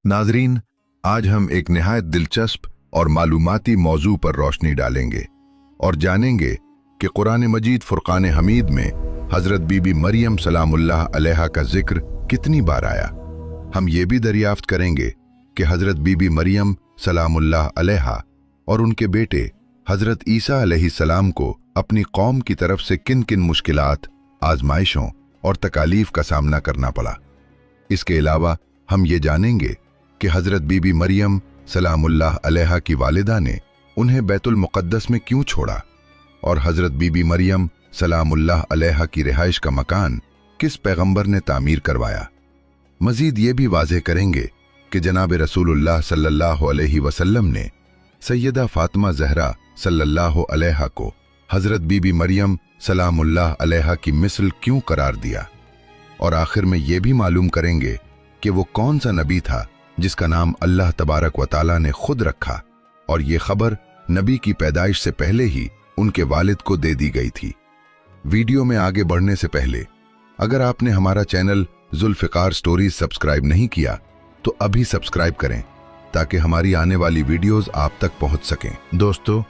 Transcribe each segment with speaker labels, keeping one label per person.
Speaker 1: नाजरीन, आज हम एक निहायत दिलचस्प और मालूमाती मौजू पर रोशनी डालेंगे और जानेंगे कि कुरान मजीद फुरकान हमीद में हज़रत बीबी मरियम सलामुल्लाह अलैहा का जिक्र कितनी बार आया। हम ये भी दरियाफ्त करेंगे कि हज़रत बीबी मरियम सलामुल्लाह अलैहा और उनके बेटे हज़रत ईसा अलैहिस्सलाम को अपनी कौम की तरफ से किन किन मुश्किलात, आजमाइशों और तकालीफ का सामना करना पड़ा। इसके अलावा हम ये जानेंगे कि हज़रत बीबी मरियम सलामुल्लाह अलैहा की वालिदा ने उन्हें बैतुल मुक़द्दस में क्यों छोड़ा और हज़रत बीबी मरियम सलामुल्लाह अलैहा की रिहाइश का मकान किस पैगंबर ने तामीर करवाया। मज़ीद ये भी वाज़ेह करेंगे कि जनाब रसूलुल्लाह सल्लल्लाहु अलैहि वसल्लम ने सैयदा फ़ातिमा ज़हरा सल्लल्लाहु अलैहा को हज़रत बीबी मरियम सलामुल्लाह अलैहा की मिसल क्यों करार दिया। और आखिर में ये भी मालूम करेंगे कि वो कौन सा नबी था जिसका नाम अल्लाह तबारक व तआला ने खुद रखा और ये खबर नबी की पैदाइश से पहले ही उनके वालिद को दे दी गई थी। वीडियो में आगे बढ़ने से पहले अगर आपने हमारा चैनल जुल्फ़िकार स्टोरीज सब्सक्राइब नहीं किया तो अभी सब्सक्राइब करें ताकि हमारी आने वाली वीडियोस आप तक पहुंच सकें। दोस्तों,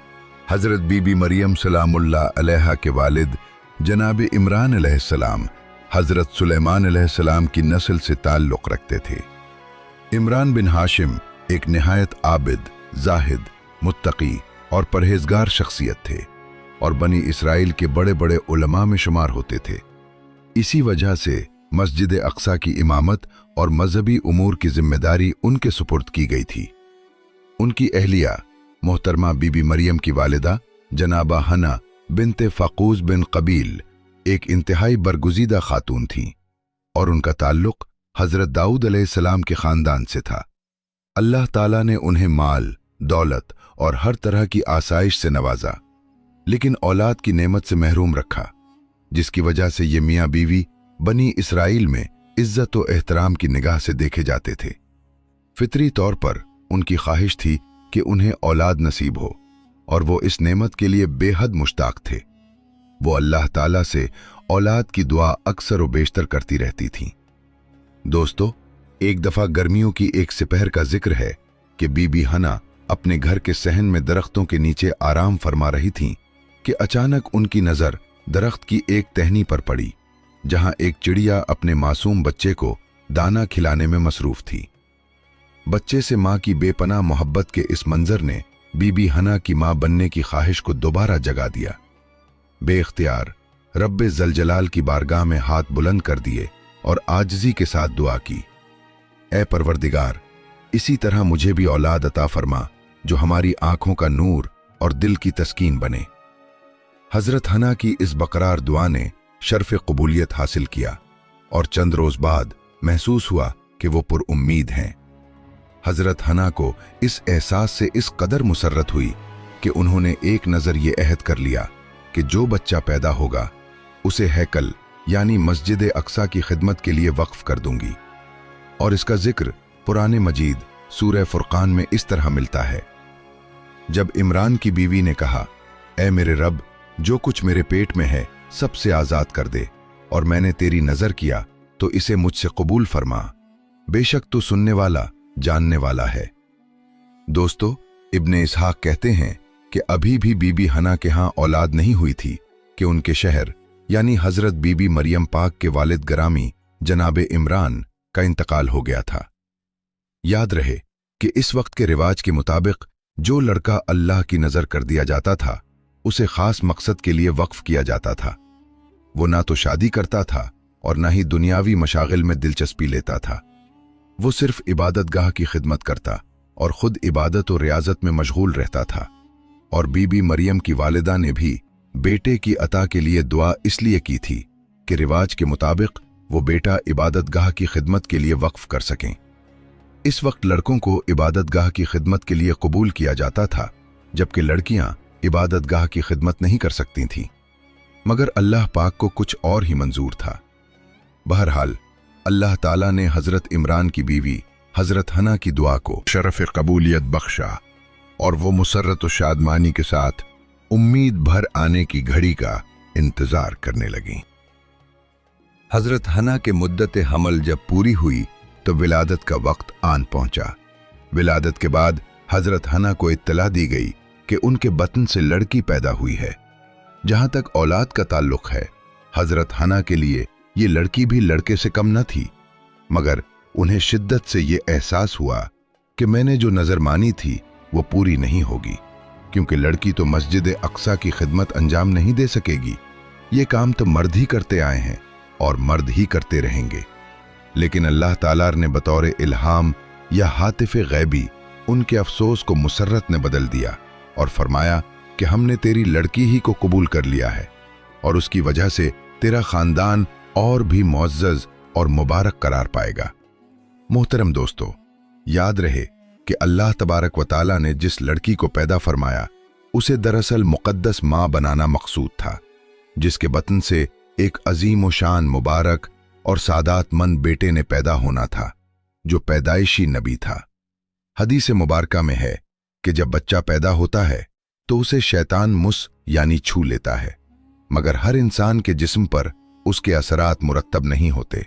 Speaker 1: हज़रत बीबी मरियम सलामुल्लाह अलैहा के वालिद जनाब इमरान अलैहिस्सलाम हज़रत सुलेमान अलैहिस्सलाम की नस्ल से ताल्लुक़ रखते थे। इमरान बिन हाशिम एक निहायत आबिद, जाहिद, मुत्तकी और परहेजगार शख्सियत थे और बनी इसराइल के बड़े बड़े उलमा में शुमार होते थे। इसी वजह से मस्जिद अक्सा की इमामत और मजहबी उमूर की जिम्मेदारी उनके सुपुर्द की गई थी। उनकी अहलिया मोहतरमा बीबी मरियम की वालिदा जनाबा हना बिनते फ़ाक़ूस बिन कबील एक इंतहाई बरगुज़ीदा खातून थीं और उनका ताल्लुक़ हज़रत दाऊद अलैहिस्सलाम के ख़ानदान से था। अल्लाह ताला ने उन्हें माल, दौलत और हर तरह की आसाइश से नवाजा, लेकिन औलाद की नेमत से महरूम रखा, जिसकी वजह से ये मियाँ बीवी बनी इसराइल में इज्जत व एहतराम की निगाह से देखे जाते थे। फितरी तौर पर उनकी ख्वाहिश थी कि उन्हें औलाद नसीब हो और वो इस नेमत के लिए बेहद मुश्ताक थे। वो अल्लाह ताला से औलाद की दुआ अक्सर व बेशतर करती रहती थीं। दोस्तों, एक दफ़ा गर्मियों की एक सिपहर का जिक्र है कि बीबी हना अपने घर के सहन में दरख्तों के नीचे आराम फरमा रही थीं कि अचानक उनकी नज़र दरख्त की एक टहनी पर पड़ी जहां एक चिड़िया अपने मासूम बच्चे को दाना खिलाने में मसरूफ थी। बच्चे से माँ की बेपनाह मोहब्बत के इस मंजर ने बीबी हना की माँ बनने की ख्वाहिश को दोबारा जगा दिया। बेख्तियार रब्बे ज़लजलाल की बारगाह में हाथ बुलंद कर दिए और आजिज़ी के साथ दुआ की, ऐ परवरदिगार, इसी तरह मुझे भी औलाद अता फरमा जो हमारी आंखों का नूर और दिल की तस्कीन बने। हज़रत हना की इस बकरार दुआ ने शर्फ़ कबूलियत हासिल किया और चंद रोज़ बाद महसूस हुआ कि वो पुरउम्मीद हैं। हज़रत हना को इस एहसास से इस कदर मुसर्रत हुई कि उन्होंने एक नज़र ये अहद कर लिया कि जो बच्चा पैदा होगा उसे हैकल यानी मस्जिद अक्सा की खिदमत के लिए वक्फ कर दूंगी। और इसका जिक्र पुराने मजीद सूरह फुरकान में इस तरह मिलता है, जब इमरान की बीवी ने कहा, ऐ मेरे रब, जो कुछ मेरे पेट में है सबसे आज़ाद कर दे और मैंने तेरी नज़र किया तो इसे मुझसे कबूल फरमा, बेशक तू सुनने वाला जानने वाला है। दोस्तों, इब्ने इसहाक कहते हैं कि अभी भी बीबी हना के यहाँ औलाद नहीं हुई थी कि उनके शहर यानी हज़रत बीबी मरियम पाक के वालिद गरामी जनाब इमरान का इंतकाल हो गया था। याद रहे कि इस वक्त के रिवाज के मुताबिक जो लड़का अल्लाह की नज़र कर दिया जाता था उसे ख़ास मकसद के लिए वक्फ किया जाता था। वो ना तो शादी करता था और ना ही दुनियावी मशागिल में दिलचस्पी लेता था। वो सिर्फ इबादत गाह की खिदमत करता और ख़ुद इबादत और रियाजत में मशगूल रहता था। और बीबी मरियम की वालिदा ने भी बेटे की अता के लिए दुआ इसलिए की थी कि रिवाज के मुताबिक वो बेटा इबादत गाह की खिदमत के लिए वक्फ कर सकें। इस वक्त लड़कों को इबादत गाह की खिदमत के लिए कबूल किया जाता था, जबकि लड़कियां इबादत गाह की खिदमत नहीं कर सकती थीं। मगर अल्लाह पाक को कुछ और ही मंजूर था। बहरहाल अल्लाह ताला ने हज़रत इमरान की बीवी हज़रत हना की दुआ को शरफ़ कबूलियत बख्शा और वो मुसर्रत व शादमानी के साथ उम्मीद भर आने की घड़ी का इंतज़ार करने लगीं। हज़रत हना के मुद्दत हमल जब पूरी हुई तो विलादत का वक्त आन पहुंचा। विलादत के बाद हजरत हना को इत्तला दी गई कि उनके बतन से लड़की पैदा हुई है। जहां तक औलाद का ताल्लुक है, हजरत हना के लिए ये लड़की भी लड़के से कम न थी, मगर उन्हें शिद्दत से ये एहसास हुआ कि मैंने जो नजर मानी थी वो पूरी नहीं होगी, क्योंकि लड़की तो मस्जिद अक्सा की खिदमत अंजाम नहीं दे सकेगी। ये काम तो मर्द ही करते आए हैं और मर्द ही करते रहेंगे। लेकिन अल्लाह ताला ने बतौर इल्हाम या हातिफ गैबी उनके अफसोस को मुसर्रत ने बदल दिया और फरमाया कि हमने तेरी लड़की ही को कबूल कर लिया है और उसकी वजह से तेरा खानदान और भी मुअज़्ज़ज़ और मुबारक करार पाएगा। मोहतरम दोस्तों, याद रहे कि अल्लाह तबारक व तआला ने जिस लड़की को पैदा फरमाया उसे दरअसल मुक़द्दस माँ बनाना मकसूद था, जिसके बतन से एक अजीम व शान मुबारक और सादातमंद बेटे ने पैदा होना था, जो पैदाइशी नबी था। हदीस मुबारका में है कि जब बच्चा पैदा होता है तो उसे शैतान मुस यानी छू लेता है, मगर हर इंसान के जिस्म पर उसके असरात मुरत्तब नहीं होते।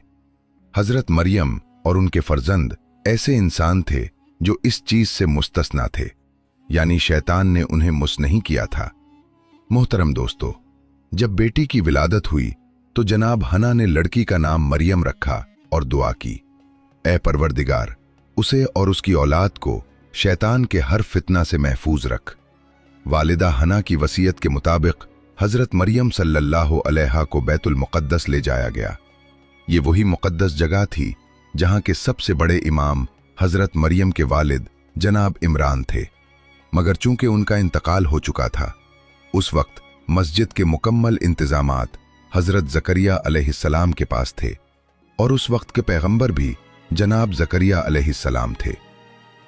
Speaker 1: हजरत मरियम और उनके फर्जंद ऐसे इंसान थे जो इस चीज से मुस्तस्ना थे, यानी शैतान ने उन्हें मुस नहीं किया था। मोहतरम दोस्तों, जब बेटी की विलादत हुई तो जनाब हना ने लड़की का नाम मरियम रखा और दुआ की, ऐ परवरदिगार, उसे और उसकी औलाद को शैतान के हर फितना से महफूज रख। वालिदा हना की वसीयत के मुताबिक हजरत मरियम सल्लल्लाहु अलैहा को बैतुल मुक़द्दस ले जाया गया। ये वही मुक़द्दस जगह थी जहां के सबसे बड़े इमाम हजरत मरियम के वालिद जनाब इमरान थे, मगर चूंकि उनका इंतकाल हो चुका था, उस वक्त मस्जिद के मुकम्मल इंतजामात हजरत ज़करिया अलैहिस्सलाम के पास थे और उस वक्त के पैगंबर भी जनाब ज़करिया अलैहिस्सलाम थे।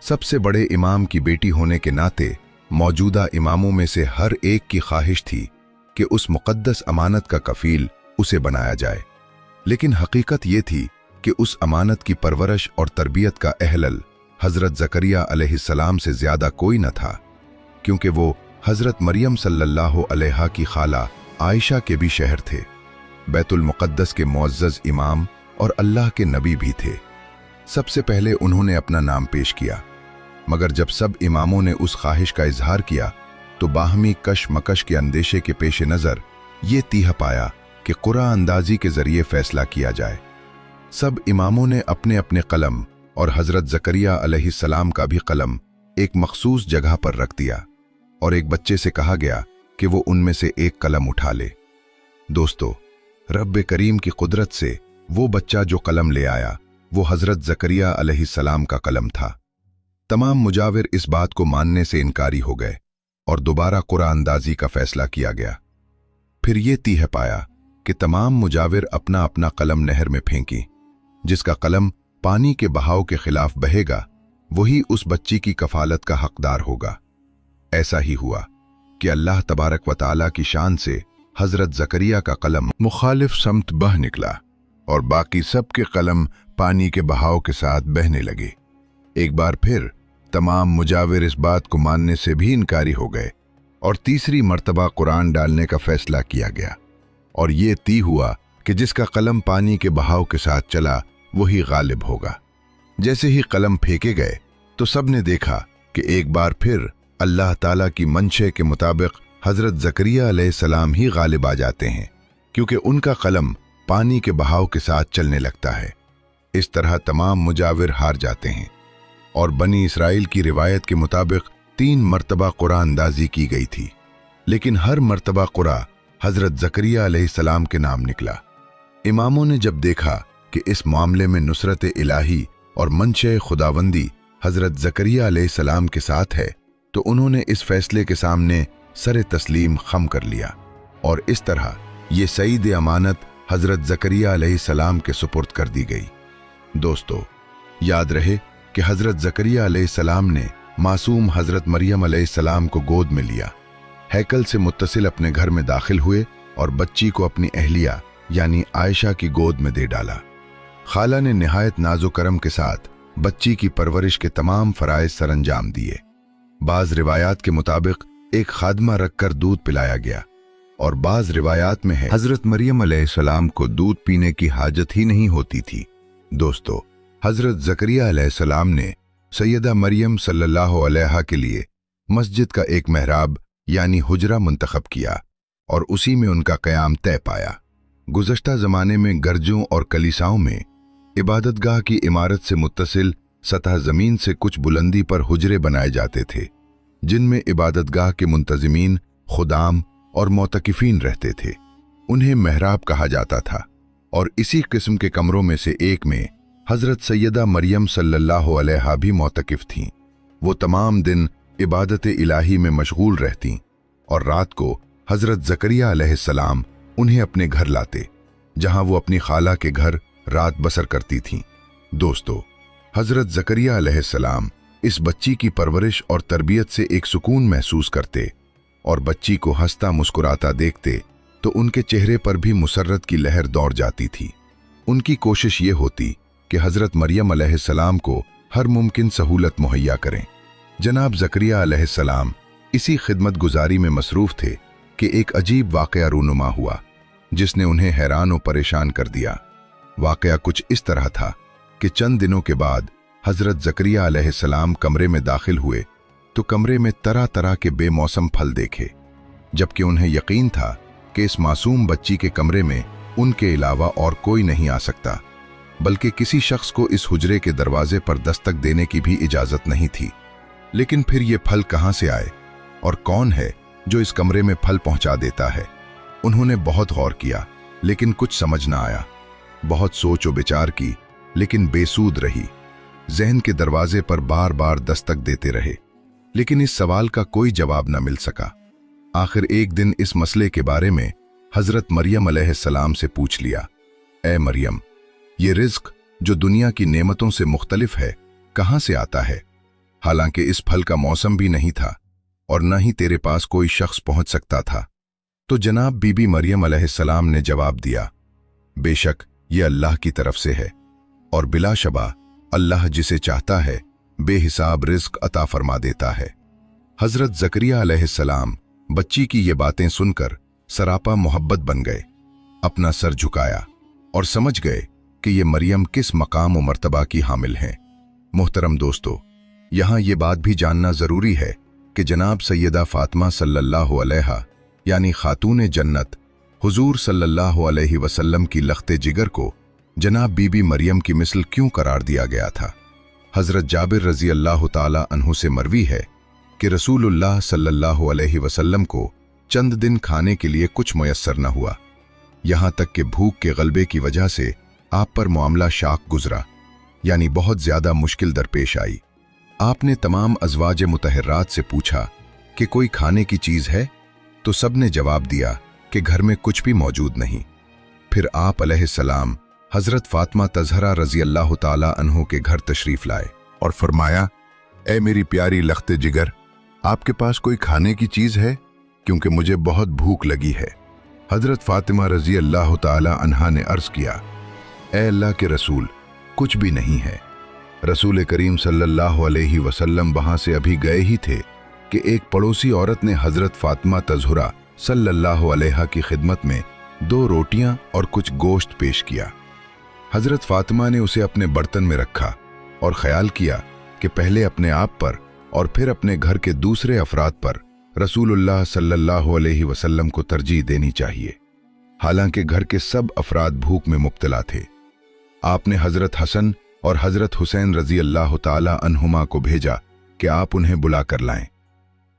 Speaker 1: सबसे बड़े इमाम की बेटी होने के नाते मौजूदा इमामों में से हर एक की ख्वाहिश थी कि उस मुक़द्दस अमानत का कफील उसे बनाया जाए, लेकिन हकीकत ये थी कि उस अमानत की परवरिश और तरबियत का अहलल हजरत ज़करिया अलैहिस्सलाम से ज़्यादा कोई न था, क्योंकि वो हजरत मरियम सल्लल्लाहु अलैहा की खाला आयशा के भी शहर थे, बैतुल मुक़द्दस के मुअज़्ज़ज़ इमाम और अल्लाह के नबी भी थे। सबसे पहले उन्होंने अपना नाम पेश किया, मगर जब सब इमामों ने उस ख्वाहिश का इजहार किया तो बाहमी कशमकश के अंदेशे के पेश नज़र ये तीह पाया कि कुरान अंदाजी के जरिए फैसला किया जाए। सब इमामों ने अपने अपने कलम और हजरत ज़करिया अलैहिस्सलाम का भी कलम एक मखसूस जगह पर रख दिया और एक बच्चे से कहा गया कि वो उनमें से एक कलम उठा ले। दोस्तों, रब्बे करीम की कुदरत से वो बच्चा जो कलम ले आया वो हजरत ज़करिया अलैहिस्सलाम का कलम था। तमाम मुजाविर इस बात को मानने से इनकारी हो गए और दोबारा कुरान अंदाजी का फैसला किया गया। फिर ये तीह पाया कि तमाम मुजाविर अपना अपना कलम नहर में फेंकी। जिसका कलम पानी के बहाव के खिलाफ बहेगा वही उस बच्ची की कफालत का हकदार होगा। ऐसा ही हुआ कि अल्लाह तबारक व तआला की शान से हजरत ज़करिया का कलम मुखालिफ समत बह निकला और बाकी सब के कलम पानी के बहाव के साथ बहने लगे। एक बार फिर तमाम मुजाविर इस बात को मानने से भी इनकारी हो गए और तीसरी मर्तबा कुरान डालने का फैसला किया गया और ये तय हुआ कि जिसका कलम पानी के बहाव के साथ चला वही गालिब होगा। जैसे ही कलम फेंके गए तो सबने देखा कि एक बार फिर अल्लाह ताला की मंशे के मुताबिक हजरत ज़करिया अलैहिस्सलाम ही गालिब आ जाते हैं, क्योंकि उनका कलम पानी के बहाव के साथ चलने लगता है। इस तरह तमाम मुजाविर हार जाते हैं और बनी इसराइल की रिवायत के मुताबिक 3 मर्तबा कुरान अंदाजी की गई थी, लेकिन हर मर्तबा कुरान हजरत ज़करिया अलैहिस्सलाम के नाम निकला। इमामों ने जब देखा कि इस मामले में नुसरत इलाही और मंशे खुदावंदी हजरत ज़करिया अलैहिस्सलाम के साथ है, तो उन्होंने इस फैसले के सामने सरे तस्लीम खम कर लिया और इस तरह ये सईद अमानत हजरत ज़करिया अलैहिस्सलाम के सुपुर्द कर दी गई। दोस्तों, याद रहे कि हजरत ज़करिया अलैहिस्सलाम ने मासूम हजरत मरियम अलैहिस्सलाम को गोद में लिया, हैकल से मुत्तसिल अपने घर में दाखिल हुए और बच्ची को अपनी अहलिया यानी आयशा की गोद में दे डाला। खाला ने निहायत नाजो करम के साथ बच्ची की परवरिश के तमाम फराइज सरंजाम दिए। बाज रिवायात के मुताबिक एक खादमा रखकर दूध पिलाया गया और बाज रिवायात में है हजरत मरियम अलैहिस्सलाम को दूध पीने की हाजत ही नहीं होती थी। दोस्तों, हज़रत ज़करिया अलैहिस्सलाम ने सैयदा मरियम सल्लल्लाहु अलैहा के लिए मस्जिद का एक महराब यानी हुजरा मुंतखब किया और उसी में उनका क़याम तय पाया। गुज़श्ता ज़माने में गर्जों और कलीसाओं में इबादतगाह की इमारत से मुत्तसिल सतह ज़मीन से कुछ बुलंदी पर हुजरे बनाए जाते थे, जिनमें इबादतगाह के मुंतज़िमीन, खुदाम और मोतकिफ़ीन रहते थे। उन्हें महराब कहा जाता था और इसी किस्म के कमरों में से एक में हज़रत सैयदा मरियम सल्लल्लाहु अलैहा भी मोतकिफ़ थीं। वो तमाम दिन इबादत इलाही में मशगूल रहतीं और रात को हज़रत ज़करिया अलैहिस्सलाम उन्हें अपने घर लाते, जहां वो अपनी खाला के घर रात बसर करती थीं। दोस्तों, हज़रत ज़करिया अलैहिस्सलाम इस बच्ची की परवरिश और तरबियत से एक सुकून महसूस करते और बच्ची को हंसता मुस्कुराता देखते तो उनके चेहरे पर भी मुसर्रत की लहर दौड़ जाती थी। उनकी कोशिश ये होती कि हज़रत मरियम अलैहिस्सलाम को हर मुमकिन सहूलत मुहैया करें। जनाब ज़करिया अलैहिस्सलाम इसी खिदमत गुजारी में मसरूफ़ थे कि एक अजीब वाक़या रूनुमा हुआ, जिसने उन्हें हैरान और परेशान कर दिया। वाक़या कुछ इस तरह था कि चंद दिनों के बाद हज़रत ज़करिया अलैहिस्सलाम कमरे में दाखिल हुए तो कमरे में तरह तरह के बेमौसम फल देखे, जबकि उन्हें यकीन था कि इस मासूम बच्ची के कमरे में उनके अलावा और कोई नहीं आ सकता, बल्कि किसी शख्स को इस हुजरे के दरवाजे पर दस्तक देने की भी इजाज़त नहीं थी। लेकिन फिर ये फल कहाँ से आए और कौन है जो इस कमरे में फल पहुँचा देता है? उन्होंने बहुत गौर किया, लेकिन कुछ समझ ना आया। बहुत सोच और विचार की, लेकिन बेसूद रही। जहन के दरवाजे पर बार बार दस्तक देते रहे, लेकिन इस सवाल का कोई जवाब न मिल सका। आखिर एक दिन इस मसले के बारे में हज़रत मरियम अलैहिस्सलाम से पूछ लिया, ए मरियम, ये रिज़्क जो दुनिया की नेमतों से मुख्तलिफ है, कहाँ से आता है? हालांकि इस फल का मौसम भी नहीं था और न ही तेरे पास कोई शख्स पहुंच सकता था। तो जनाब बीबी मरियम अलैहिस्सलाम ने जवाब दिया, बेशक ये अल्लाह की तरफ से है और बिलाशबा अल्लाह जिसे चाहता है बेहिसाब रिज़्क अता फरमा देता है। हज़रत ज़करिया अलैहिस्सलाम बच्ची की ये बातें सुनकर सरापा मोहब्बत बन गए, अपना सर झुकाया और समझ गए कि ये मरियम किस मकाम और मर्तबा की हामिल हैं। मोहतरम दोस्तों, यहाँ ये बात भी जानना ज़रूरी है कि जनाब सैयदा फ़ातिमा सल्लल्लाहु अलैहा यानी खातून जन्नत हुजूर सल्लल्लाहु अलैहि वसल्लम की लख्ते जिगर को जनाब बीबी मरियम की मिसल क्यों करार दिया गया था? हज़रत जाबिर रज़ी अल्लाह ताला अन्हु से मरवी है कि रसूलुल्लाह सल्लल्लाहु अलैहि वसल्लम को चंद दिन खाने के लिए कुछ मुयस्सर न हुआ, यहाँ तक कि भूख के गलबे की वजह से आप पर मामला शाक गुजरा, यानी बहुत ज़्यादा मुश्किल दरपेश आई। आपने तमाम अज़वाज मुतहर्रात से पूछा कि कोई खाने की चीज़ है, तो सब ने जवाब दिया कि घर में कुछ भी मौजूद नहीं। फिर आप अलैहिस्सलाम हज़रत फ़ातिमा तज़हरा रज़ी अल्लाह ताला अन्हो के घर तशरीफ़ लाए और फरमाया, ए मेरी प्यारी लख्ते जिगर, आपके पास कोई खाने की चीज़ है? क्योंकि मुझे बहुत भूख लगी है। हज़रत फ़ातिमा रज़ी अल्लाह ताला अन्हा ने अर्ज़ किया, ए अल्लाह के रसूल, कुछ भी नहीं है। रसूल करीम सल्लल्लाहु अलैहि वसल्लम वहाँ से अभी गए ही थे कि एक पड़ोसी औरत ने हज़रत फ़ातिमा तज़हरा सल्लल्लाहु अलैहा की खिदमत में 2 रोटियां और कुछ गोश्त पेश किया। हज़रत फ़ातिमा ने उसे अपने बर्तन में रखा और ख्याल किया कि पहले अपने आप पर और फिर अपने घर के दूसरे अफराद पर रसूलुल्लाह सल्लल्लाहु अलैहि वसल्लम को तरजीह देनी चाहिए। हालांकि घर के सब अफराद भूख में मुब्तला थे। आपने हज़रत हसन और हज़रत हुसैन रज़ी अल्लाह ताला अन्हुमा को भेजा कि आप उन्हें बुला कर लाएं।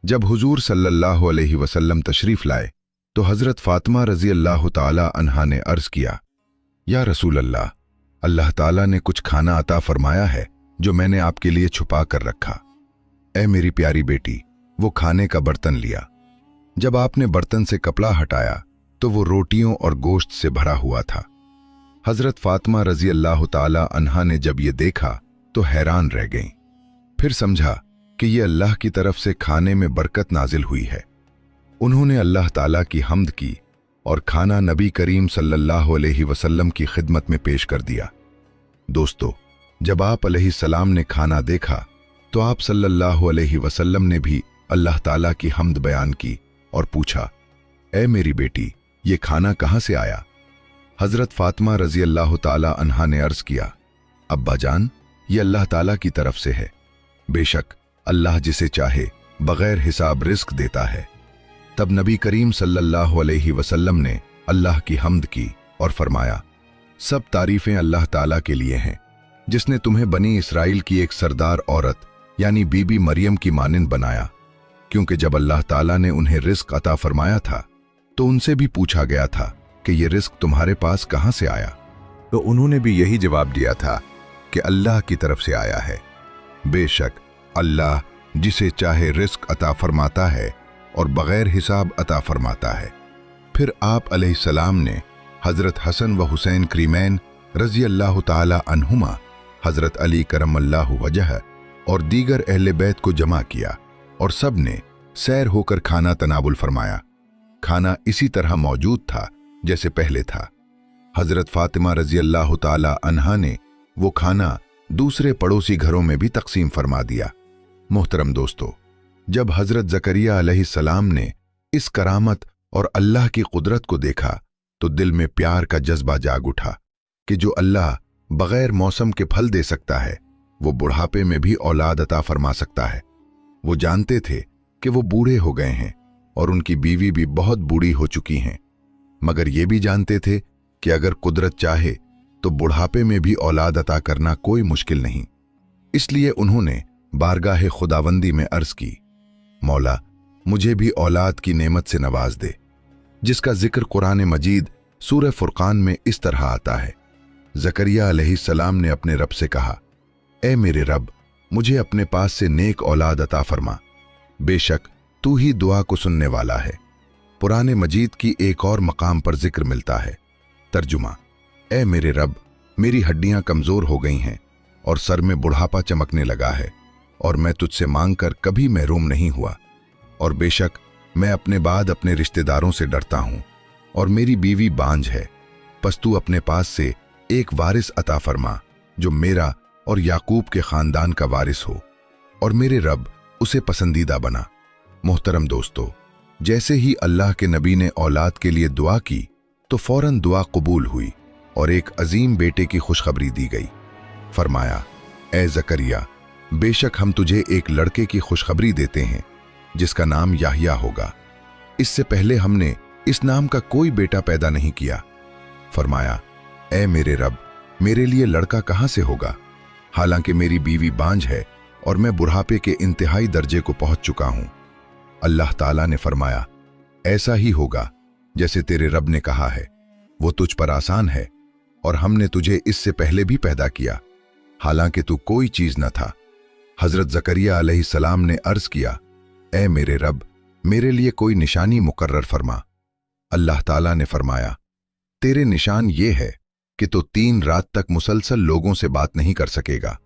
Speaker 1: जब हुजूर सल्लल्लाहु अलैहि वसल्लम तशरीफ़ लाए तो हज़रत फ़ातिमा रज़ी अल्लाह ताला अन्हा ने अर्ज़ किया, या रसूल अल्लाह, अल्लाह ताला ने कुछ खाना अता फरमाया है जो मैंने आपके लिए छुपा कर रखा। ए मेरी प्यारी बेटी, वो खाने का बर्तन लिया। जब आपने बर्तन से कपड़ा हटाया तो वो रोटियों और गोश्त से भरा हुआ था। हज़रत फ़ातिमा रज़ी अल्लाह ताला अन्हा ने जब ये देखा तो हैरान रह गईं। फिर समझा कि ये अल्लाह की तरफ से खाने में बरकत नाजिल हुई है। उन्होंने अल्लाह ताला की हम्द की और खाना नबी करीम सल्लल्लाहु अलैहि वसल्लम की खिदमत में पेश कर दिया। दोस्तों, जब आप अलैहिस्सलाम ने खाना देखा तो आप सल्लल्लाहु अलैहि वसल्लम ने भी अल्लाह ताला की हम्द बयान की और पूछा, ए मेरी बेटी, ये खाना कहाँ से आया? हज़रत फ़ातिमा रज़ी अल्लाह ताला अन्हा ने अर्ज़ किया, अब्बा जान, ये अल्लाह ताला की तरफ से है। बेशक अल्लाह जिसे चाहे बगैर हिसाब रिस्क देता है। तब नबी करीम सल्लल्लाहु अलैहि वसल्लम ने अल्लाह की हम्द की और फरमाया, सब तारीफें अल्लाह ताला के लिए हैं, जिसने तुम्हें बनी इसराइल की एक सरदार औरत यानी बीबी मरियम की मानिंद बनाया। क्योंकि जब अल्लाह ताला ने उन्हें रिस्क अता फरमाया था तो उनसे भी पूछा गया था कि ये रिस्क तुम्हारे पास कहां से आया, तो उन्होंने भी यही जवाब दिया था कि अल्लाह की तरफ से आया है। बेशक अल्लाह जिसे चाहे रिस्क अता फरमाता है और बगैर हिसाब अता फरमाता है। फिर आप अलैहिस्सलाम ने हजरत हसन व हुसैन क्रीमैन रजी अल्लाह ताला अन्हुमा, हजरत अली करमल्लाहु वजह और दीगर अहले बैत को जमा किया और सब ने सैर होकर खाना तनावुल फरमाया। खाना इसी तरह मौजूद था जैसे पहले था। हजरत फातिमा रजी अल्लाह ताला अन्हा ने वो खाना दूसरे पड़ोसी घरों में भी तकसीम फरमा दिया। मोहतरम दोस्तों, जब हजरत जकरिया अलैहिस्सलाम ने इस करामत और अल्लाह की कुदरत को देखा तो दिल में प्यार का जज्बा जाग उठा कि जो अल्लाह बगैर मौसम के फल दे सकता है, वो बुढ़ापे में भी औलाद अता फरमा सकता है। वो जानते थे कि वो बूढ़े हो गए हैं और उनकी बीवी भी बहुत बूढ़ी हो चुकी हैं, मगर ये भी जानते थे कि अगर कुदरत चाहे तो बुढ़ापे में भी औलाद अता करना कोई मुश्किल नहीं। इसलिए उन्होंने बारगाह खुदावंदी में अर्ज की, मौला मुझे भी औलाद की नेमत से नवाज दे, जिसका जिक्र कुरान मजीद सूरह फुरकान में इस तरह आता है। जकरिया अलैहिस्सलाम ने अपने रब से कहा, ए मेरे रब, मुझे अपने पास से नेक औलाद अता फरमा, बेशक तू ही दुआ को सुनने वाला है। कुरान मजीद की एक और मकाम पर जिक्र मिलता है। तर्जुमा, ए मेरे रब, मेरी हड्डियां कमजोर हो गई हैं और सर में बुढ़ापा चमकने लगा है और मैं तुझसे मांगकर कभी महरूम नहीं हुआ, और बेशक मैं अपने बाद अपने रिश्तेदारों से डरता हूं और मेरी बीवी बांझ है। बस तू अपने पास से एक वारिस अता फरमा जो मेरा और याकूब के खानदान का वारिस हो, और मेरे रब उसे पसंदीदा बना। मोहतरम दोस्तों, जैसे ही अल्लाह के नबी ने औलाद के लिए दुआ की तो फौरन दुआ कबूल हुई और एक अजीम बेटे की खुशखबरी दी गई। फरमाया, ए जकरिया, बेशक हम तुझे एक लड़के की खुशखबरी देते हैं जिसका नाम याहिया होगा। इससे पहले हमने इस नाम का कोई बेटा पैदा नहीं किया। फरमाया, ए मेरे रब, मेरे लिए लड़का कहां से होगा, हालांकि मेरी बीवी बांझ है और मैं बुढ़ापे के इंतहाई दर्जे को पहुंच चुका हूं। अल्लाह ताला ने फरमाया, ऐसा ही होगा जैसे तेरे रब ने कहा है, वो तुझ पर आसान है और हमने तुझे इससे पहले भी पैदा किया, हालांकि तू कोई चीज न था। हजरत जकरिया अलैहिस्सलाम ने अर्ज किया, ए मेरे रब, मेरे लिए कोई निशानी मुकर्रर फरमा। अल्लाह ताला ने फरमाया, तेरे निशान ये है कि तो 3 रात तक मुसलसल लोगों से बात नहीं कर सकेगा।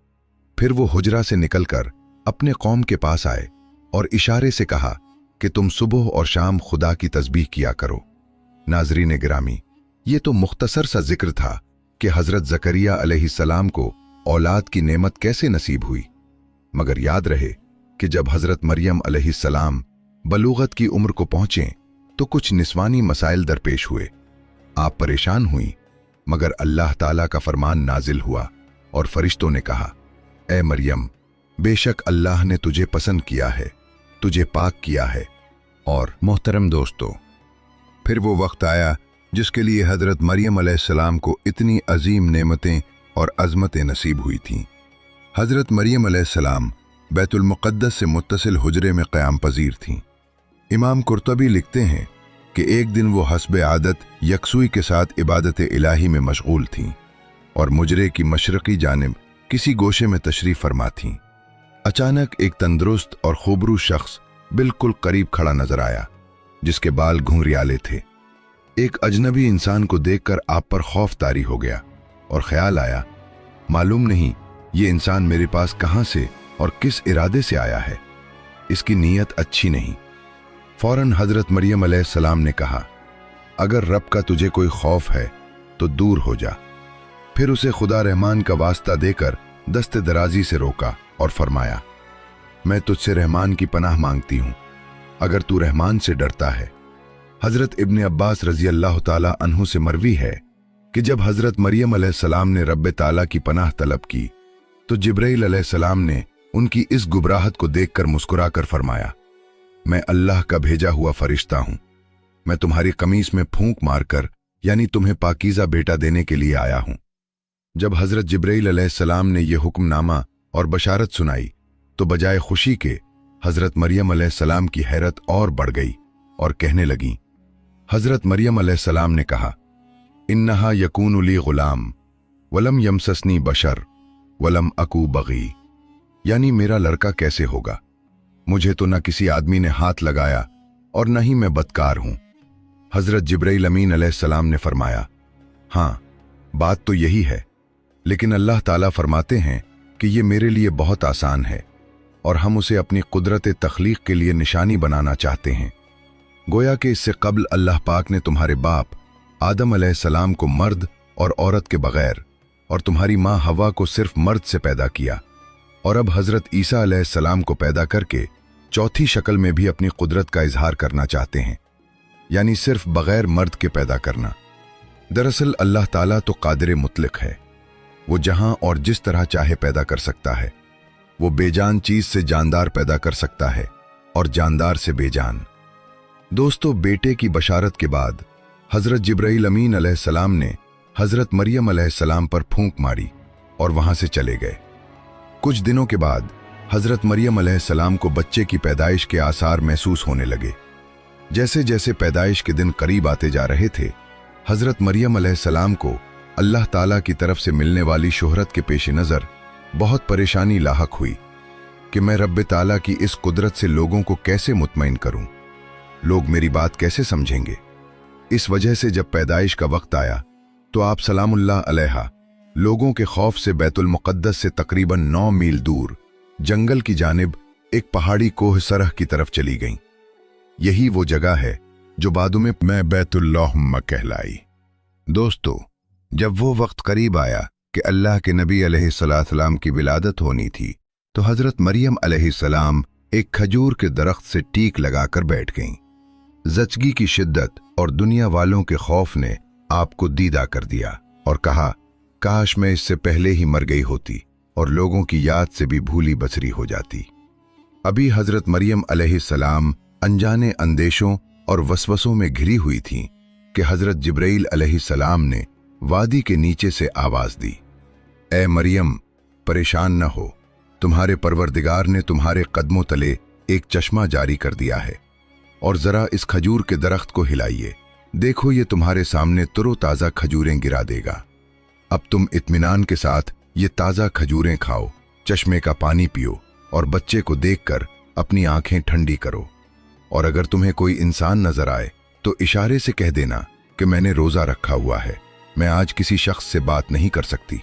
Speaker 1: फिर वो हुजरा से निकलकर अपने कौम के पास आए और इशारे से कहा कि तुम सुबह और शाम खुदा की तस्बीह किया करो। नाजरीन गिरामी, ये तो मुख्तसर सा जिक्र था कि हजरत जकरिया अलैहिस्सलाम को औलाद की नेमत कैसे नसीब हुई, मगर याद रहे कि जब हजरत मरियम अलैहिस्सलाम बलूगत की उम्र को पहुंचे तो कुछ निस्वानी मसाइल दरपेश हुए। आप परेशान हुई, मगर अल्लाह ताला का फरमान नाजिल हुआ और फरिश्तों ने कहा, ए मरियम, बेशक अल्लाह ने तुझे पसंद किया है, तुझे पाक किया है। और मोहतरम दोस्तों, फिर वो वक्त आया जिसके लिए हजरत मरियम अलैहिस्सलाम को इतनी अजीम नेमतें और अजमतें नसीब हुई थीं। हजरत मरियम अलैहिस्सलाम बैतुल मुक़द्दस से मुत्तसिल हुजरे में क़याम पजीर थीं। इमाम कुर्तबी लिखते हैं कि एक दिन वो हस्ब आदत यकसुई के साथ इबादत इलाही में मशगूल थीं और मुजरे की मशरक़ी जानिब किसी गोशे में तशरीफ़ फरमा थीं। अचानक एक तंदुरुस्त और खूबरू शख्स बिल्कुल करीब खड़ा नजर आया, जिसके बाल घुंघरियाले थे। एक अजनबी इंसान को देखकर आप पर खौफ तारी हो गया और ख्याल आया, मालूम नहीं ये इंसान मेरे पास कहां से और किस इरादे से आया है, इसकी नीयत अच्छी नहीं। फौरन हजरत मरियम अलैहिस्सलाम ने कहा, अगर रब का तुझे कोई खौफ है तो दूर हो जा। फिर उसे खुदा रहमान का वास्ता देकर दस्ते दराजी से रोका और फरमाया, मैं तुझसे रहमान की पनाह मांगती हूं, अगर तू रहमान से डरता है। हजरत इब्ने अब्बास रजी अल्लाह ताला अन्हु से मरवी है कि जब हजरत मरियम अलैहिस्सलाम ने रब्बे ताला की पनाह तलब की तो जिब्राइल अलैहिस्सलाम ने उनकी इस गुबराहट को देखकर मुस्कुराकर फरमाया, मैं अल्लाह का भेजा हुआ फरिश्ता हूं। मैं तुम्हारी कमीज में फूंक मारकर यानी तुम्हें पाकीज़ा बेटा देने के लिए आया हूं। जब हजरत जिब्राइल अलैहिस्सलाम ने यह हुक्मनामा और बशारत सुनाई तो बजाय खुशी के हजरत मरियम अलैहिस्सलाम की हैरत और बढ़ गई और कहने लगी। हजरत मरियम अलैहिस्सलाम ने कहा, इन्नहा यकूनु ली गुलाम वलम यमससनी बशर वलम अकू बगी, यानी मेरा लड़का कैसे होगा, मुझे तो न किसी आदमी ने हाथ लगाया और न ही मैं बदकार हूं। हजरत जिब्राइल अमीन अलैहिस्सलाम ने फरमाया, हाँ बात तो यही है, लेकिन अल्लाह ताला फरमाते हैं कि ये मेरे लिए बहुत आसान है और हम उसे अपनी कुदरत तख्लीक के लिए निशानी बनाना चाहते हैं। गोया कि इससे कबल अल्लाह पाक ने तुम्हारे बाप आदम अलैहिस्सलाम को मर्द और औरत के बगैर और तुम्हारी माँ हवा को सिर्फ मर्द से पैदा किया, और अब हजरत ईसा अलैहिस्सलाम को पैदा करके चौथी शक्ल में भी अपनी कुदरत का इजहार करना चाहते हैं, यानी सिर्फ बगैर मर्द के पैदा करना। दरअसल अल्लाह ताला तो कादिर मुतलक है, वो जहां और जिस तरह चाहे पैदा कर सकता है। वो बेजान चीज से जानदार पैदा कर सकता है और जानदार से बेजान। दोस्तों, बेटे की बशारत के बाद हजरत जिब्राइल अमीन अलैहिस्सलाम ने हजरत मरियम अलैहिस्सलाम पर फूंक मारी और वहां से चले गए। कुछ दिनों के बाद हजरत मरियम अलैहिस्सलाम को बच्चे की पैदाइश के आसार महसूस होने लगे। जैसे जैसे पैदाइश के दिन करीब आते जा रहे थे, हजरत मरियम अलैहिस्सलाम को अल्लाह ताला की तरफ से मिलने वाली शोहरत के पेश नज़र बहुत परेशानी लाहक हुई कि मैं रब्बे ताला की इस कुदरत से लोगों को कैसे मुतमईन करूं, लोग मेरी बात कैसे समझेंगे। इस वजह से जब पैदाइश का वक्त आया तो आप सलामुल्लाह अलैहा लोगों के खौफ से बैतुल मुक़द्दस से तकरीबन 9 मील दूर जंगल की जानिब एक पहाड़ी कोह सरह की तरफ चली गईं। यही वो जगह है जो बादों में मैं बैतुल्लाहुम्मा कहलाई। दोस्तों, जब वो वक्त करीब आया कि अल्लाह के नबी अलैहिस्सलाम की विलादत होनी थी तो हजरत मरियम अलैहिस्सलाम एक खजूर के दरख्त से टीक लगाकर बैठ गईं। जचगी की शिद्दत और दुनिया वालों के खौफ ने आपको दीदा कर दिया और कहा, काश मैं इससे पहले ही मर गई होती और लोगों की याद से भी भूली बसरी हो जाती। अभी हजरत मरियम अलैहिस्सलाम अनजाने अंदेशों और वसवसों में घिरी हुई थीं कि हजरत जिब्राइल अलैहिस्सलाम ने वादी के नीचे से आवाज दी, ए मरियम, परेशान न हो, तुम्हारे परवरदिगार ने तुम्हारे कदमों तले एक चश्मा जारी कर दिया है और जरा इस खजूर के दरख्त को हिलाइए, देखो ये तुम्हारे सामने तरोताज़ा खजूरें गिरा देगा। अब तुम इत्मीनान के साथ ये ताज़ा खजूरें खाओ, चश्मे का पानी पियो और बच्चे को देखकर अपनी आंखें ठंडी करो। और अगर तुम्हें कोई इंसान नजर आए तो इशारे से कह देना कि मैंने रोजा रखा हुआ है, मैं आज किसी शख्स से बात नहीं कर सकती।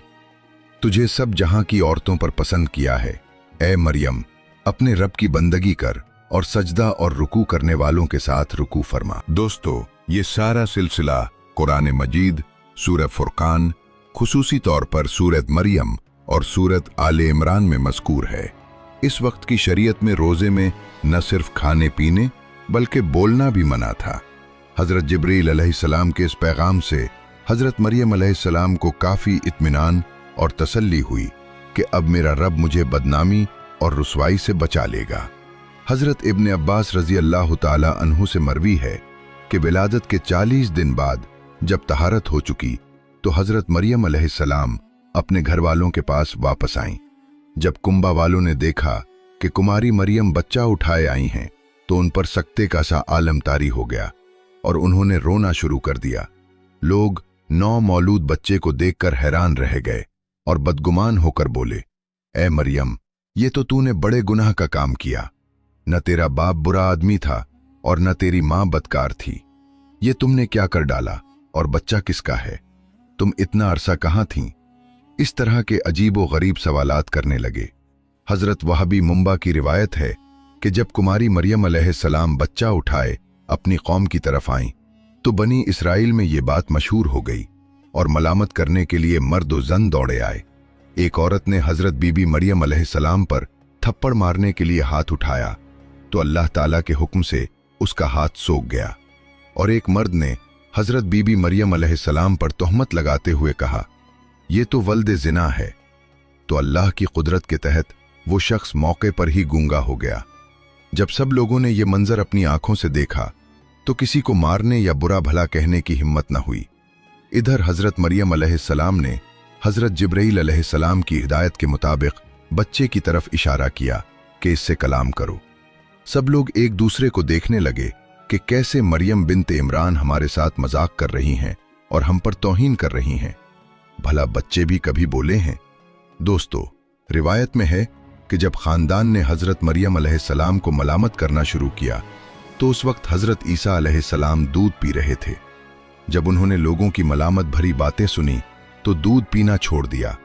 Speaker 1: तुझे सब जहां की औरतों पर पसंद किया है। ए मरियम, अपने रब की बंदगी कर और सजदा और रुकू करने वालों के साथ रुकू फरमा। दोस्तों, ये सारा सिलसिला कुरान मजीद, सूरह फुरकान, खुसूसी तौर पर सूरत मरियम और सूरत आले इमरान में मज़कूर है। इस वक्त की शरीयत में रोजे में न सिर्फ खाने पीने बल्कि बोलना भी मना था। हजरत जिब्रील अलैहिस्सलाम के इस पैगाम से हजरत मरियम अलैहिस्सलाम को काफ़ी इत्मीनान और तसल्ली हुई कि अब मेरा रब मुझे बदनामी और रुसवाई से बचा लेगा। हजरत इब्न अब्बास रजी अल्लाह ताला अन्हु से मरवी है कि विलादत के 40 दिन बाद जब तहारत हो चुकी तो हजरत मरियम अलैहिस्सलाम अपने घर वालों के पास वापस आईं। जब कुंबा वालों ने देखा कि कुमारी मरियम बच्चा उठाए आई हैं तो उन पर सकते का सा आलम तारी हो गया और उन्होंने रोना शुरू कर दिया। लोग नौ मौलूद बच्चे को देखकर हैरान रह गए और बदगुमान होकर बोले, ए मरियम, ये तो तूने बड़े गुनाह का काम किया। न तेरा बाप बुरा आदमी था और न तेरी माँ बदकार थी। ये तुमने क्या कर डाला और बच्चा किसका है? तुम इतना अरसा कहाँ थीं? इस तरह के अजीब व गरीब सवालात करने लगे। हजरत वहाबी मुंबा की रिवायत है कि जब कुमारी मरियम अलैहिस्सलाम बच्चा उठाए अपनी कौम की तरफ आईं तो बनी इसराइल में ये बात मशहूर हो गई और मलामत करने के लिए मर्द व जन दौड़े आए। एक औरत ने हजरत बीबी मरियम अलैहिस्सलाम पर थप्पड़ मारने के लिए हाथ उठाया तो अल्लाह ताला के हुक्म से उसका हाथ सूख गया और एक मर्द ने हजरत बीबी मरियम अलैहिस्सलाम पर तोहमत लगाते हुए कहा, ये तो वल्द ज़िना है। तो अल्लाह की कुदरत के तहत वो शख्स मौके पर ही गूंगा हो गया। जब सब लोगों ने ये मंजर अपनी आंखों से देखा तो किसी को मारने या बुरा भला कहने की हिम्मत न हुई। इधर हजरत मरियम अलैहिस्सलाम ने हजरत जिब्राइल अलैहिस्सलाम की हिदायत के मुताबिक बच्चे की तरफ इशारा किया कि इससे कलाम करो। सब लोग एक दूसरे को देखने लगे कि कैसे मरियम बिन्त इमरान हमारे साथ मजाक कर रही हैं और हम पर तौहीन कर रही हैं। भला बच्चे भी कभी बोले हैं? दोस्तों, रिवायत में है कि जब खानदान ने हजरत मरियम अलैहिस्सलाम को मलामत करना शुरू किया तो उस वक्त हजरत ईसा अलैहिस्सलाम दूध पी रहे थे। जब उन्होंने लोगों की मलामत भरी बातें सुनी तो दूध पीना छोड़ दिया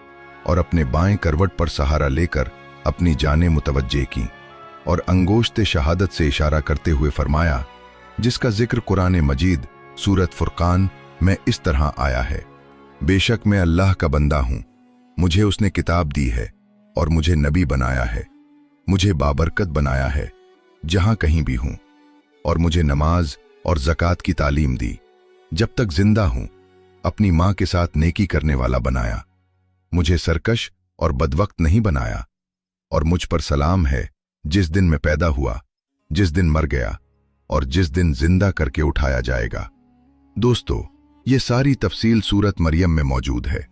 Speaker 1: और अपने बाएं करवट पर सहारा लेकर अपनी जानें मुतवज्जे की और अंगोश्त शहादत से इशारा करते हुए फरमाया, जिसका जिक्र कुरान मजीद सूरत फुरकान में इस तरह आया है, बेशक मैं अल्लाह का बंदा हूं, मुझे उसने किताब दी है और मुझे नबी बनाया है, मुझे बाबरकत बनाया है जहां कहीं भी हूं, और मुझे नमाज और ज़कात की तालीम दी। जब तक जिंदा हूं अपनी मां के साथ नेकी करने वाला बनाया, मुझे सरकश और बदवक्त नहीं बनाया, और मुझ पर सलाम है जिस दिन मैं पैदा हुआ, जिस दिन मर गया और जिस दिन जिंदा करके उठाया जाएगा। दोस्तों, ये सारी तफसील सूरत मरियम में मौजूद है।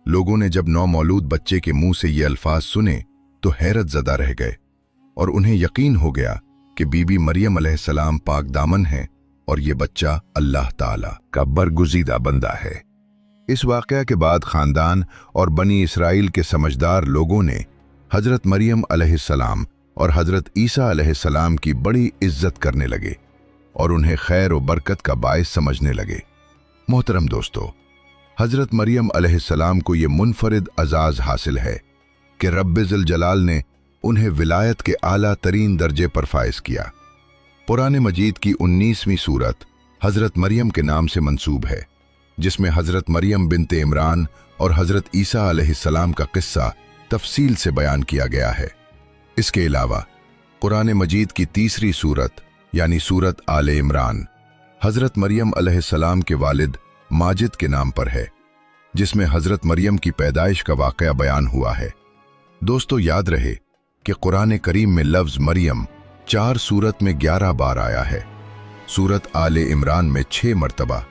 Speaker 1: लोगों ने जब नौमौलूद बच्चे के मुंह से ये अल्फाज सुने तो हैरत ज़दा रह गए और उन्हें यकीन हो गया कि बीबी मरियम अलैहिस्सलाम पाक दामन है और ये बच्चा अल्लाह ताला का बरगुज़ीदा बंदा है। इस वाक़या के बाद ख़ानदान और बनी इसराइल के समझदार लोगों ने हज़रत मरियम अलैहिस्सलाम और हज़रत ईसा अलैहिस्सलाम की बड़ी इज्जत करने लगे और उन्हें खैर और बरकत का बायस समझने लगे। मोहतरम दोस्तों, हज़रत मरियम अलैहिस्सलाम को ये मुनफरिद अज़ाज़ हासिल है कि रब्बिल जलाल ने उन्हें विलायत के आला तरीन दर्जे पर फाइज किया। कुरान मजीद की 19वीं सूरत हज़रत मरियम के नाम से मंसूब है, जिसमें हज़रत मरियम बिन्त इमरान और हज़रत ईसा अलैहिस्सलाम का किस्सा तफसील से बयान किया गया है। इसके अलावा कुरान मजीद की 3री सूरत यानी सूरत आले इमरान हज़रत मरियम अलैहिस्सलाम के वालिद माजिद के नाम पर है, जिसमें हज़रत मरियम की पैदाइश का वाक़या बयान हुआ है। दोस्तों, याद रहे कि कुरान करीम में लफ्ज़ मरियम 4 सूरत में 11 बार आया है। सूरत आले इमरान में 6 मरतबा,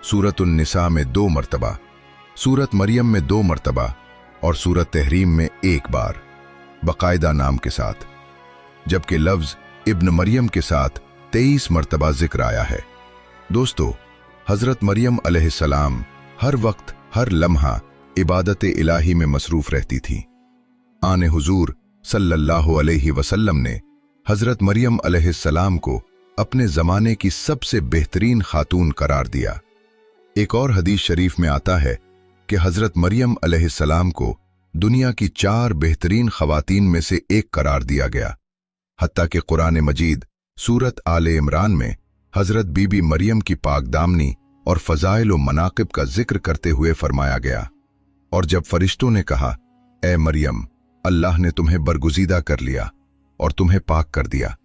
Speaker 1: सूरत उन्निसा में 2 मरतबा, सूरत मरियम में 2 मरतबा और सूरत तहरीम में 1 बार बाकायदा नाम के साथ, जबकि लफ्ज़ इब्न मरियम के साथ 23 मरतबा जिक्र आया है। दोस्तों, हज़रत मरियम अलैहिस्सलाम हर वक्त हर लम्हा इबादत इलाही में मसरूफ़ रहती थी। आने हुजूर सल्लल्लाहु अलैहि वसल्लम ने हज़रत मरियम अलैहिस्सलाम को अपने ज़माने की सबसे बेहतरीन खातून करार दिया। एक और हदीस शरीफ में आता है कि हज़रत मरियम अलैहिस्सलाम को दुनिया की 4 बेहतरीन ख़वातीन में से एक करार दिया गया। हत्ता कि कुरान मजीद सूरत आले इमरान में हज़रत बीबी मरियम की पाकदामनी और फ़ज़ाइल व मनाक़िब का जिक्र करते हुए फरमाया गया, और जब फरिश्तों ने कहा, ए मरियम, अल्लाह ने तुम्हें बरगुज़ीदा कर लिया और तुम्हें पाक कर दिया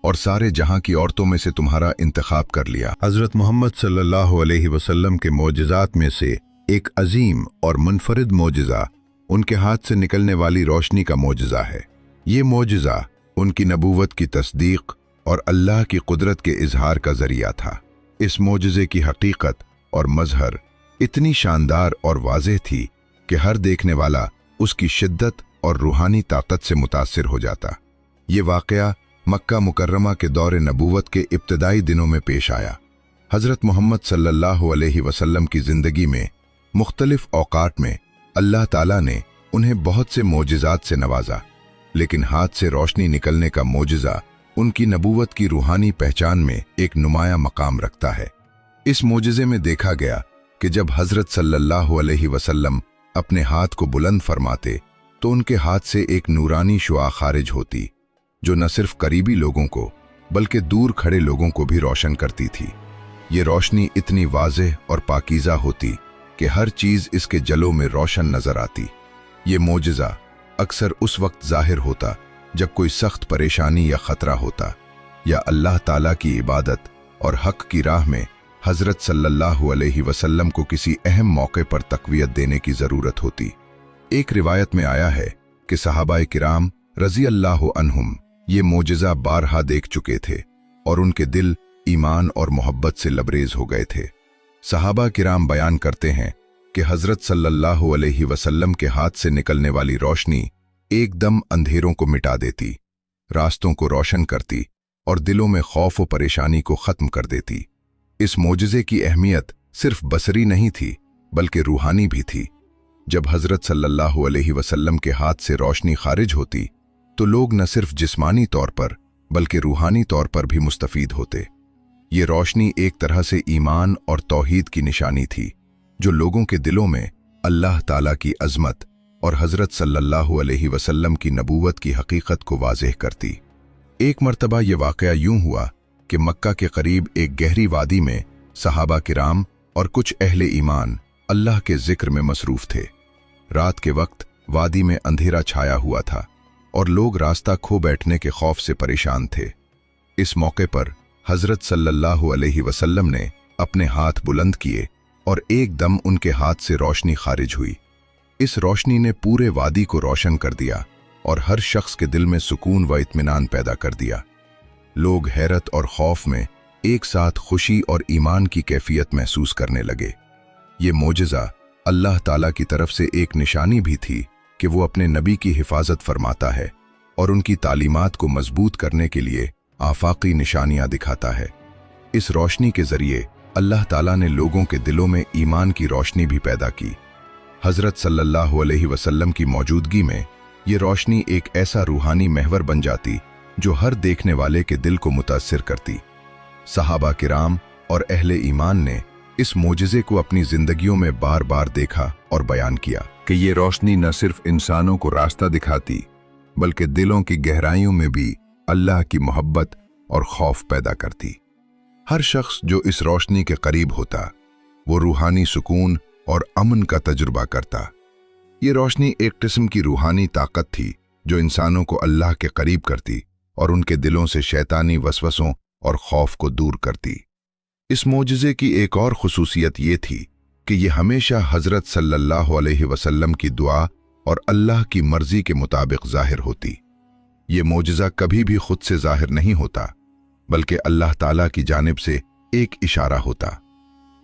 Speaker 1: और सारे जहां की औरतों में से तुम्हारा इंतखाब कर लिया। हज़रत मोहम्मद सल्लल्लाहु अलैहि वसल्लम के मोजज़ात में से एक अजीम और मुनफरिद मोजज़ा उनके हाथ से निकलने वाली रोशनी का मोजज़ा है। ये मोजज़ा उनकी नबूवत की तस्दीक और अल्लाह की कुदरत के इजहार का ज़रिया था। इस मोजज़े की हकीकत और मज़हर इतनी शानदार और वाज़ेह थी कि हर देखने वाला उसकी शिद्दत और रूहानी ताकत से मुतासिर हो जाता। ये वाक़या मक्का मुकर्रमा के दौरे नबूवत के इब्तदाई दिनों में पेश आया। हज़रत मोहम्मद सल्लल्लाहु अलैहि वसल्लम की ज़िंदगी में मुख्तलिफ औक़ात में अल्लाह ताला ने उन्हें बहुत से मोजज़ात से नवाजा, लेकिन हाथ से रोशनी निकलने का मोजज़ा उनकी नबूवत की रूहानी पहचान में एक नुमाया मकाम रखता है। इस मोजज़े में देखा गया कि जब हज़रत सल्लल्लाहु अलैहि वसल्लम अपने हाथ को बुलंद फरमाते तो उनके हाथ से एक नूरानी शुआ खारिज होती, जो न सिर्फ करीबी लोगों को बल्कि दूर खड़े लोगों को भी रोशन करती थी। ये रोशनी इतनी वाज़ेह और पाकीज़ा होती कि हर चीज़ इसके जलों में रोशन नजर आती। ये मोजज़ा अक्सर उस वक्त ज़ाहिर होता जब कोई सख्त परेशानी या ख़तरा होता, या अल्लाह ताला की इबादत और हक़ की राह में हज़रत सल्लल्लाहु अलैहि वसल्लम को किसी अहम मौके पर तक़वियत देने की ज़रूरत होती। एक रिवायत में आया है कि सहाबाए किराम रज़ी अल्लाह अन्हुम ये मोजिज़ा बारहा देख चुके थे और उनके दिल ईमान और मोहब्बत से लबरेज हो गए थे। सहाबा किराम बयान करते हैं कि हज़रत सल्लल्लाहु अलैहि वसल्लम के हाथ से निकलने वाली रोशनी एकदम अंधेरों को मिटा देती, रास्तों को रोशन करती और दिलों में खौफ व परेशानी को ख़त्म कर देती। इस मोजिज़े की अहमियत सिर्फ बसरी नहीं थी बल्कि रूहानी भी थी। जब हज़रत सल्लल्लाहु अलैहि वसल्लम के हाथ से रोशनी खारिज होती तो लोग न सिर्फ जिस्मानी तौर पर बल्कि रूहानी तौर पर भी मुस्तफ़ीद होते। ये रोशनी एक तरह से ईमान और तौहीद की निशानी थी जो लोगों के दिलों में अल्लाह ताला की अज़मत और हज़रत सल्लल्लाहु अलैहि वसल्लम की नबूवत की हकीकत को वाज़ेह करती। एक मर्तबा ये वाक़या यूं हुआ कि मक्का के करीब एक गहरी वादी में सहाबा किराम और कुछ अहले ईमान अल्लाह के ज़िक्र में मसरूफ़ थे। रात के वक्त वादी में अंधेरा छाया हुआ था और लोग रास्ता खो बैठने के खौफ से परेशान थे। इस मौके पर हज़रत सल्लल्लाहु अलैहि वसल्लम ने अपने हाथ बुलंद किए और एकदम उनके हाथ से रोशनी खारिज हुई। इस रोशनी ने पूरे वादी को रोशन कर दिया और हर शख्स के दिल में सुकून व इत्मीनान पैदा कर दिया। लोग हैरत और खौफ में एक साथ खुशी और ईमान की कैफियत महसूस करने लगे। ये मोजिज़ा अल्लाह ताला की तरफ से एक निशानी भी थी कि वो अपने नबी की हिफाजत फरमाता है और उनकी तालीमात को मजबूत करने के लिए आफाकी निशानियां दिखाता है। इस रोशनी के जरिए अल्लाह ताला ने लोगों के दिलों में ईमान की रोशनी भी पैदा की। हज़रत सल्लल्लाहु अलैहि वसल्लम की मौजूदगी में ये रोशनी एक ऐसा रूहानी महवर बन जाती जो हर देखने वाले के दिल को मुतासिर करती। सहाबा किराम और अहले ईमान ने इस मोजिज़े को अपनी जिंदगियों में बार बार देखा और बयान किया कि ये रोशनी न सिर्फ इंसानों को रास्ता दिखाती बल्कि दिलों की गहराइयों में भी अल्लाह की मोहब्बत और खौफ पैदा करती। हर शख्स जो इस रोशनी के करीब होता वो रूहानी सुकून और अमन का तजुर्बा करता। ये रोशनी एक किस्म की रूहानी ताकत थी जो इंसानों को अल्लाह के करीब करती और उनके दिलों से शैतानी वसवसों और खौफ को दूर करती। इस मोजिज़े की एक और खुसूसियत ये थी कि ये हमेशा हज़रत सल्लल्लाहु अलैहि वसल्लम की दुआ और अल्लाह की मर्जी के मुताबिक ज़ाहिर होती। ये मोजिज़ा कभी भी खुद से ज़ाहिर नहीं होता बल्कि अल्लाह ताला की जानिब से एक इशारा होता।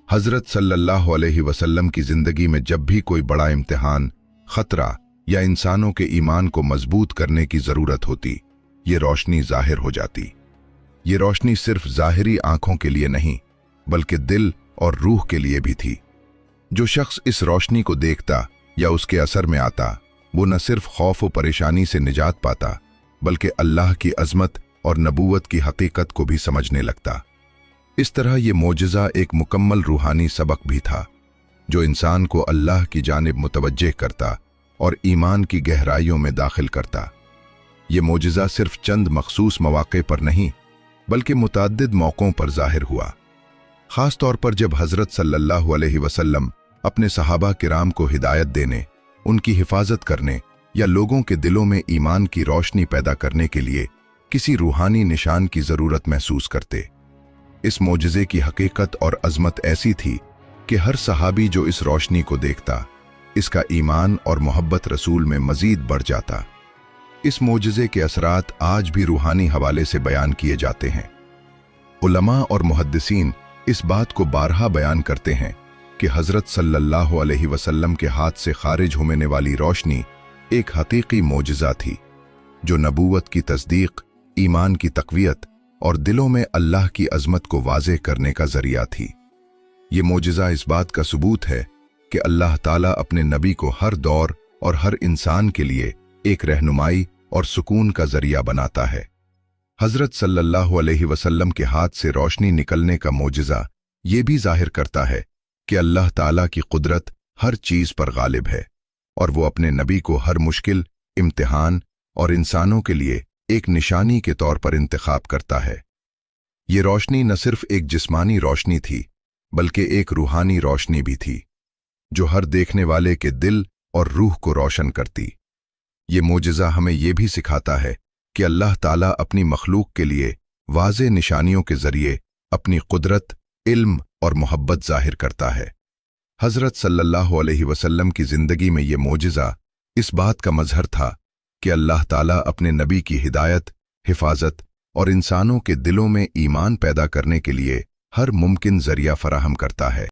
Speaker 1: हज़रत सल्लल्लाहु अलैहि वसल्लम की ज़िंदगी में जब भी कोई बड़ा इम्तिहान, ख़तरा या इंसानों के ईमान को मजबूत करने की ज़रूरत होती, ये रोशनी ज़ाहिर हो जाती। ये रोशनी सिर्फ ज़ाहिरी आंखों के लिए नहीं बल्कि दिल और रूह के लिए भी थी। जो शख्स इस रोशनी को देखता या उसके असर में आता वो न सिर्फ खौफ व परेशानी से निजात पाता बल्कि अल्लाह की अज़मत और नबूवत की हकीकत को भी समझने लगता। इस तरह ये मोजिज़ा एक मुकम्मल रूहानी सबक भी था जो इंसान को अल्लाह की जानिब मुतवज्जे करता और ईमान की गहराइयों में दाखिल करता। ये मोजिज़ा सिर्फ चंद मखसूस मौक़े पर नहीं बल्कि मुतअद्दिद मौक़ों पर ज़ाहिर हुआ। ख़ास तौर पर जब हज़रत सल्लल्लाहु अलैहि वसल्लम अपने सहाबा किराम को हिदायत देने, उनकी हिफाजत करने या लोगों के दिलों में ईमान की रोशनी पैदा करने के लिए किसी रूहानी निशान की ज़रूरत महसूस करते। इस मोजिज़े की हकीकत और अज़मत ऐसी थी कि हर सहाबी जो इस रोशनी को देखता इसका ईमान और मोहब्बत रसूल में मज़ीद बढ़ जाता। इस मोजिज़े के असरात आज भी रूहानी हवाले से बयान किए जाते हैं। उलमा और मुहद्दिसीन इस बात को बारहा बयान करते हैं कि हज़रत सल्लल्लाहु अलैहि वसल्लम के हाथ से खारिज होने वाली रोशनी एक हकीकी मोजिज़ा थी जो नबूवत की तस्दीक, ईमान की तक़वियत और दिलों में अल्लाह की अज़मत को वाज़ेह करने का ज़रिया थी। ये मोजिज़ा इस बात का सबूत है कि अल्लाह ताला अपने नबी को हर दौर और हर इंसान के लिए एक रहनुमाई और सुकून का ज़रिया बनाता है। हज़रत सल्लल्लाहु अलैहि वसल्लम के हाथ से रोशनी निकलने का मोजिज़ा ये भी ज़ाहिर करता है कि अल्लाह ताला की कुदरत हर चीज़ पर गालिब है और वो अपने नबी को हर मुश्किल, इम्तिहान और इंसानों के लिए एक निशानी के तौर पर इंतखाब करता है। ये रोशनी न सिर्फ एक जिस्मानी रोशनी थी बल्कि एक रूहानी रोशनी भी थी जो हर देखने वाले के दिल और रूह को रोशन करती। ये मोजिज़ा हमें ये भी सिखाता है कि अल्लाह ताला अपनी मखलूक के लिए वाज़े निशानियों के ज़रिए अपनी कुदरत इल्म और मोहब्बत जाहिर करता है। हज़रत सल्लल्लाहु अलैहि वसल्लम की ज़िंदगी में ये मोजिज़ा इस बात का मजहर था कि अल्लाह ताला अपने नबी की हिदायत, हिफाजत और इंसानों के दिलों में ईमान पैदा करने के लिए हर मुमकिन ज़रिया फराहम करता है।